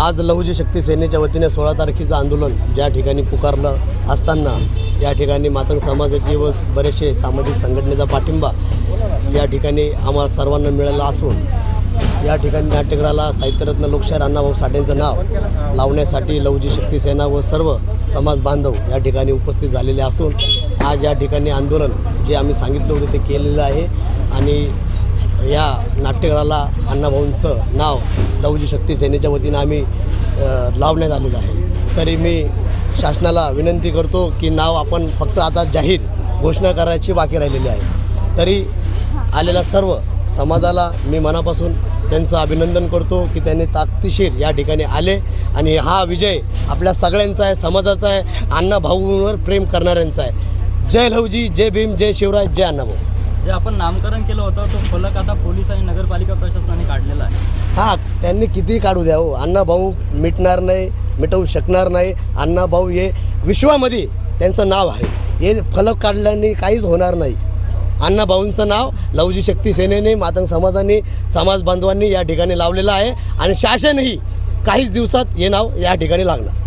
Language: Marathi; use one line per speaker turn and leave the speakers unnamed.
आज लहुजी शक्ती सेनेच्या वतीने 16 तारखेचं आंदोलन ज्या ठिकाणी पुकारलं असताना या ठिकाणी मातंग समाजाची व बरेचसे सामाजिक संघटनेचा पाठिंबा या ठिकाणी आम्हाला सर्वांना मिळाला असून या ठिकाणी नाट्यगृहाला साहित्यरत्न लोकशाहीर अण्णाभाऊ साठेंचं नाव लावण्यासाठी लहुजी शक्ती सेना व सर्व समाज बांधव या ठिकाणी उपस्थित झालेले असून आज या ठिकाणी आंदोलन जे आम्ही सांगितलं होतं ते केलेलं आहे आणि या नाट्यगृहाला अण्णाभाऊंचं नाव लहुजी शक्ती सेनेच्या वतीनं आम्ही लावण्यात आलेलं आहे। तरी मी शासनाला विनंती करतो की नाव आपण फक्त आता जाहीर घोषणा करायची बाकी राहिलेली आहे। तरी आलेल्या सर्व समाजाला मी मनापासून त्यांचं अभिनंदन करतो की त्यांनी ताकदीशीर या ठिकाणी आले आणि हा विजय आपल्या सगळ्यांचा आहे, समाजाचा आहे, अण्णाभाऊंवर प्रेम करणाऱ्यांचा आहे। जय लहुजी, जय भीम, जय शिवराज, जय अण्णाभाऊ।
जे आपण नामकरण केलं होतं तो फलक आता पोलीस आणि नगरपालिका प्रशासनाने काढलेला आहे।
हां, त्यांनी कितीही काढू द्या हो, अण्णाभाऊ मिटणार नाही, मिटवू शकणार नाही। अण्णाभाऊ हे विश्वामध्ये त्यांचं नाव आहे, हे फलक काढल्याने काहीच होणार नाही। अण्णाभाऊंचं नाव लहुजी शक्ती सेनेने, मातंग समाजाने, समाज बांधवांनी या ठिकाणी लावलेलं आहे आणि शासनही काहीच दिवसात हे नाव या ठिकाणी लागणार।